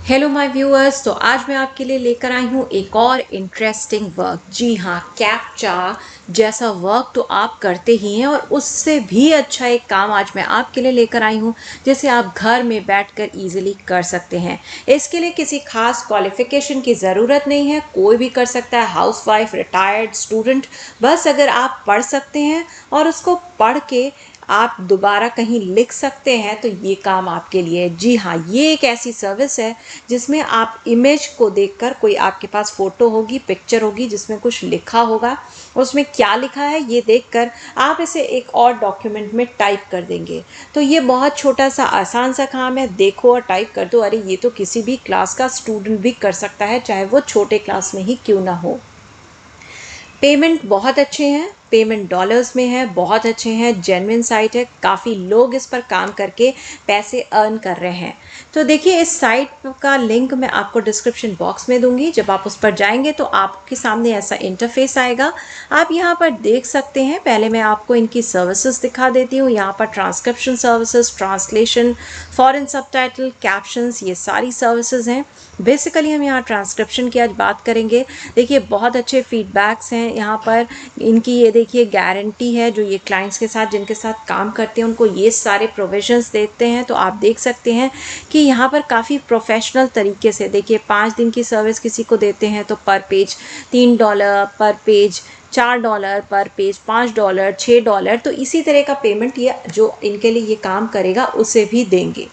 Hello my viewers. तो आज मैं आपके लिए लेकर आई हूँ एक और इंटरेस्टिंग वर्क। जी हाँ, कैप्चा जैसा वर्क तो आप करते ही हैं, और उससे भी अच्छा एक काम आज मैं आपके लिए लेकर आई हूँ जिसे आप घर में बैठकर इजीली कर सकते हैं। इसके लिए किसी खास क्वालिफिकेशन की ज़रूरत नहीं है, कोई भी कर सकता है, हाउसवाइफ, रिटायर्ड, स्टूडेंट। बस अगर आप पढ़ सकते हैं और उसको पढ़ के आप दोबारा कहीं लिख सकते हैं तो ये काम आपके लिए है। जी हाँ, ये एक ऐसी सर्विस है जिसमें आप इमेज को देखकर, कोई आपके पास फ़ोटो होगी, पिक्चर होगी जिसमें कुछ लिखा होगा, उसमें क्या लिखा है ये देखकर आप इसे एक और डॉक्यूमेंट में टाइप कर देंगे। तो ये बहुत छोटा सा आसान सा काम है। देखो और टाइप कर दो, अरे ये तो किसी भी क्लास का स्टूडेंट भी कर सकता है, चाहे वो छोटे क्लास में ही क्यों ना हो। पेमेंट बहुत अच्छे हैं, पेमेंट डॉलर्स में है, बहुत अच्छे हैं, जेन्युइन साइट है, काफ़ी लोग इस पर काम करके पैसे अर्न कर रहे हैं। तो देखिए, इस साइट का लिंक मैं आपको डिस्क्रिप्शन बॉक्स में दूंगी। जब आप उस पर जाएंगे तो आपके सामने ऐसा इंटरफेस आएगा। आप यहाँ पर देख सकते हैं, पहले मैं आपको इनकी सर्विसेज दिखा देती हूँ। यहाँ पर transcription services, translation, foreign subtitle, captions, ये सारी सर्विसेज हैं। बेसिकली हम यहाँ ट्रांसक्रिप्शन की आज बात करेंगे। देखिए, बहुत अच्छे फीडबैक्स हैं यहाँ पर इनकी। ये देखिए, गारंटी है, जो ये क्लाइंट्स के साथ, जिनके साथ काम करते हैं, उनको ये सारे प्रोविजंस देते हैं। तो आप देख सकते हैं कि यहाँ पर काफ़ी प्रोफेशनल तरीके से, देखिए, 5 दिन की सर्विस किसी को देते हैं तो पर पेज $3, पर पेज $4, पर पेज $5, $6। तो इसी तरह का पेमेंट ये जो इनके लिए ये काम करेगा उसे भी देंगे।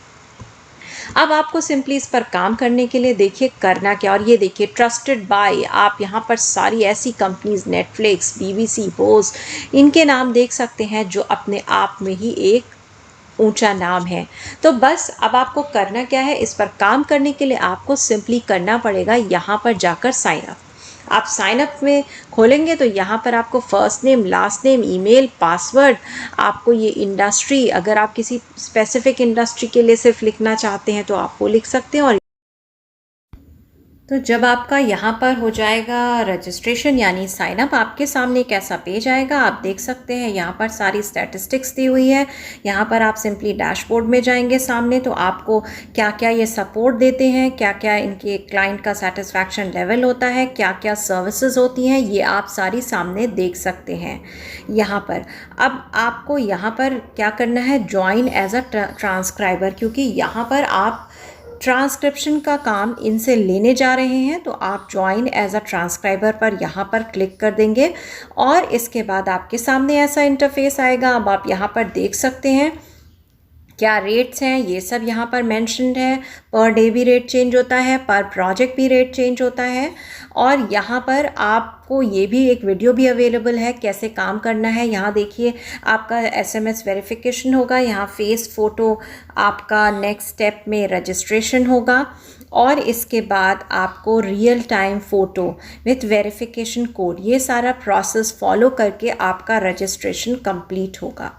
अब आपको सिंपली इस पर काम करने के लिए देखिए करना क्या, और ये देखिए, ट्रस्टेड बाय, आप यहाँ पर सारी ऐसी कंपनीज, नेटफ्लिक्स, बीबीसी, बोस, इनके नाम देख सकते हैं जो अपने आप में ही एक ऊंचा नाम है। तो बस अब आपको करना क्या है, इस पर काम करने के लिए आपको सिंपली करना पड़ेगा यहाँ पर जाकर साइन अप। आप साइन अप में खोलेंगे तो यहाँ पर आपको first name, last name, email, password, आपको ये इंडस्ट्री, अगर आप किसी स्पेसिफिक इंडस्ट्री के लिए सिर्फ लिखना चाहते हैं तो आप वो लिख सकते हैं। और तो जब आपका यहाँ पर हो जाएगा रजिस्ट्रेशन यानी साइन अप, आपके सामने एक ऐसा पेज आएगा। आप देख सकते हैं यहाँ पर सारी स्टैटिस्टिक्स दी हुई है। यहाँ पर आप सिंपली डैशबोर्ड में जाएंगे सामने, तो आपको क्या क्या ये सपोर्ट देते हैं, क्या क्या इनके क्लाइंट का सेटिस्फैक्शन लेवल होता है, क्या क्या सर्विसेज होती हैं, ये आप सारी सामने देख सकते हैं यहाँ पर। अब आपको यहाँ पर क्या करना है, ज्वाइन एज अ ट्रांसक्राइबर, क्योंकि यहाँ पर आप ट्रांसक्रिप्शन का काम इनसे लेने जा रहे हैं। तो आप ज्वाइन एज अ ट्रांसक्राइबर पर यहाँ पर क्लिक कर देंगे और इसके बाद आपके सामने ऐसा इंटरफेस आएगा। अब आप यहाँ पर देख सकते हैं क्या रेट्स हैं, ये सब यहाँ पर मेंशन्ड है। पर डे भी रेट चेंज होता है, पर प्रोजेक्ट भी रेट चेंज होता है। और यहाँ पर आपको ये भी एक वीडियो भी अवेलेबल है कैसे काम करना है। यहाँ देखिए, आपका एसएमएस वेरिफिकेशन होगा, यहाँ फेस फ़ोटो, आपका नेक्स्ट स्टेप में रजिस्ट्रेशन होगा, और इसके बाद आपको real time photo with verification code, ये सारा प्रोसेस फॉलो करके आपका रजिस्ट्रेशन कंप्लीट होगा।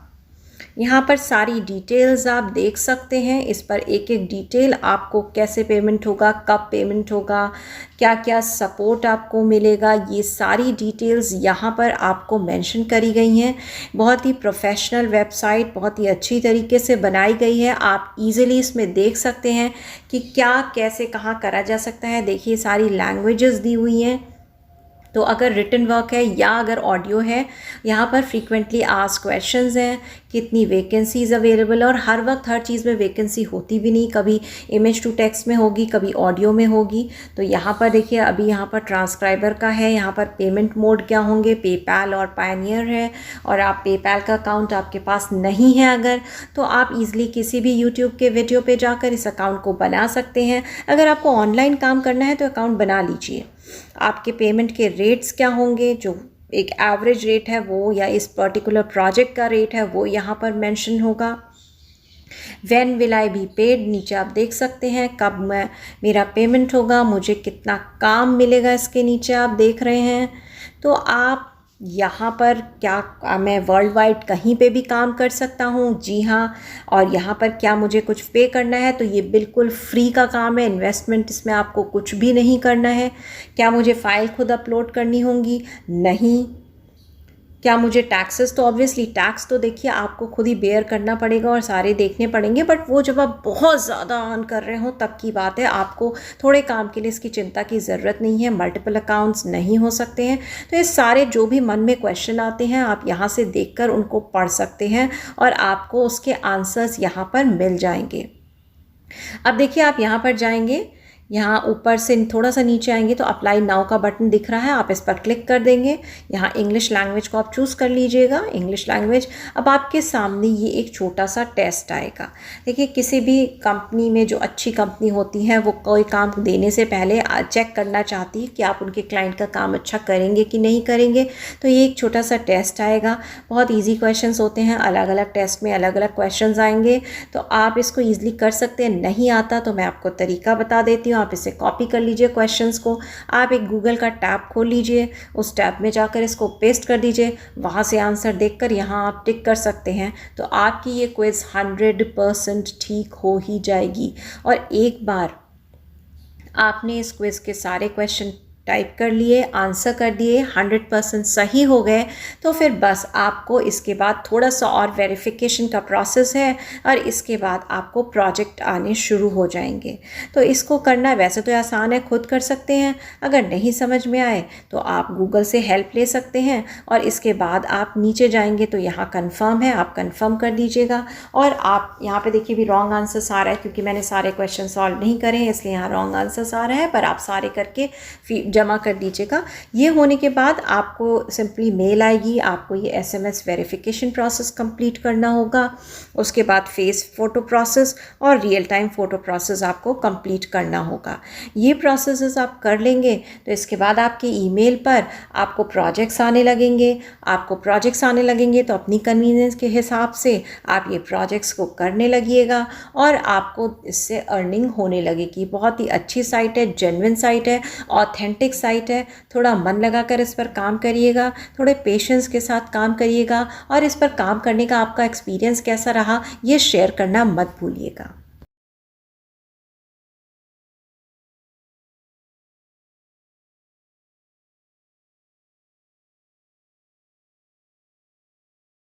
यहाँ पर सारी डिटेल्स आप देख सकते हैं। इस पर एक एक डिटेल, आपको कैसे पेमेंट होगा, कब पेमेंट होगा, क्या क्या सपोर्ट आपको मिलेगा, ये सारी डिटेल्स यहाँ पर आपको मेंशन करी गई हैं। बहुत ही प्रोफेशनल वेबसाइट, बहुत ही अच्छी तरीके से बनाई गई है। आप इजीली इसमें देख सकते हैं कि क्या कैसे कहाँ करा जा सकता है। देखिए, सारी लैंग्वेजेस दी हुई हैं। तो अगर रिटन वर्क है या अगर ऑडियो है, यहाँ पर फ्रीक्वेंटली आस्क्ड क्वेश्चंस हैं, कितनी वैकेंसीज़ अवेलेबल, और हर वक्त हर चीज़ में वैकेंसी होती भी नहीं, कभी इमेज टू टेक्स्ट में होगी, कभी ऑडियो में होगी। तो यहाँ पर देखिए, अभी यहाँ पर ट्रांसक्राइबर का है। यहाँ पर पेमेंट मोड क्या होंगे, पेपैल और पायनियर है। और आप पेपैल का अकाउंट आपके पास नहीं है अगर, तो आप इजीली किसी भी यूट्यूब के वीडियो पे जाकर इस अकाउंट को बना सकते हैं। अगर आपको ऑनलाइन काम करना है तो अकाउंट बना लीजिए। आपके पेमेंट के रेट्स क्या होंगे, जो एक एवरेज रेट है वो, या इस पर्टिकुलर प्रोजेक्ट का रेट है वो यहाँ पर मेंशन होगा। When will I be paid, नीचे आप देख सकते हैं कब मेरा पेमेंट होगा, मुझे कितना काम मिलेगा, इसके नीचे आप देख रहे हैं। तो आप यहाँ पर क्या मैं वर्ल्ड वाइड कहीं पे भी काम कर सकता हूँ? जी हाँ। और यहाँ पर क्या मुझे कुछ पे करना है? तो ये बिल्कुल फ्री का काम है, इन्वेस्टमेंट इसमें आपको कुछ भी नहीं करना है। क्या मुझे फ़ाइल खुद अपलोड करनी होंगी? नहीं। क्या मुझे टैक्सेस, तो ऑब्वियसली टैक्स तो देखिए आपको खुद ही बेयर करना पड़ेगा और सारे देखने पड़ेंगे, बट वो जब आप बहुत ज़्यादा अर्न कर रहे हो तब की बात है। आपको थोड़े काम के लिए इसकी चिंता की ज़रूरत नहीं है, मल्टीपल अकाउंट्स नहीं हो सकते हैं। तो ये सारे जो भी मन में क्वेश्चन आते हैं आप यहाँ से देखकर उनको पढ़ सकते हैं और आपको उसके आंसर्स यहाँ पर मिल जाएंगे। अब देखिए आप यहाँ पर जाएंगे, यहाँ ऊपर से थोड़ा सा नीचे आएंगे तो अप्लाई नाउ का बटन दिख रहा है, आप इस पर क्लिक कर देंगे। यहाँ इंग्लिश लैंग्वेज को आप चूज़ कर लीजिएगा, इंग्लिश लैंग्वेज। अब आपके सामने ये एक छोटा सा टेस्ट आएगा। देखिए किसी भी कंपनी में, जो अच्छी कंपनी होती है, वो कोई काम देने से पहले चेक करना चाहती है कि आप उनके क्लाइंट का काम अच्छा करेंगे कि नहीं करेंगे। तो ये एक छोटा सा टेस्ट आएगा, बहुत ईजी क्वेश्चंस होते हैं, अलग अलग टेस्ट में अलग अलग क्वेश्चंस आएंगे, तो आप इसको ईजिली कर सकते हैं। नहीं आता तो मैं आपको तरीका बता देती हूँ, आप इसे कॉपी कर लीजिए क्वेश्चंस को। आप एक गूगल का टैब खोल लीजिए, उस टैब में जाकर इसको पेस्ट कर दीजिए, वहाँ से आंसर देखकर यहाँ आप टिक कर सकते हैं। तो आपकी ये क्विज़ 100% ठीक हो ही जाएगी। और एक बार आपने इस क्विज़ के सारे क्वेश्चन टाइप कर लिए, आंसर कर दिए, 100% सही हो गए, तो फिर बस आपको इसके बाद थोड़ा सा और वेरिफिकेशन का प्रोसेस है और इसके बाद आपको प्रोजेक्ट आने शुरू हो जाएंगे। तो इसको करना वैसे तो आसान है, खुद कर सकते हैं। अगर नहीं समझ में आए तो आप गूगल से हेल्प ले सकते हैं। और इसके बाद आप नीचे जाएंगे तो यहाँ कन्फर्म है, आप कन्फर्म कर दीजिएगा। और आप यहाँ पे देखिए भी रॉन्ग आंसर्स आ रहा है, क्योंकि मैंने सारे क्वेश्चन सॉल्व नहीं करे हैं इसलिए यहाँ रॉन्ग आंसर्स आ रहे हैं, पर आप सारे करके जमा कर दीजिएगा। ये होने के बाद आपको सिंपली मेल आएगी, आपको ये एसएमएस वेरिफिकेशन प्रोसेस कंप्लीट करना होगा। उसके बाद फेस फ़ोटो प्रोसेस और रियल टाइम फ़ोटो प्रोसेस आपको कंप्लीट करना होगा। ये प्रोसेसेस आप कर लेंगे तो इसके बाद आपके ईमेल पर आपको प्रोजेक्ट्स आने लगेंगे। आपको प्रोजेक्ट्स आने लगेंगे तो अपनी कन्वीनियंस के हिसाब से आप ये प्रोजेक्ट्स को करने लगिएगा और आपको इससे अर्निंग होने लगेगी। बहुत ही अच्छी साइट है, जेन्युइन साइट है, ऑथेंटिक साइट है। थोड़ा मन लगाकर इस पर काम करिएगा, थोड़े पेशेंस के साथ काम करिएगा और इस पर काम करने का आपका एक्सपीरियंस कैसा रहा ये शेयर करना मत भूलिएगा।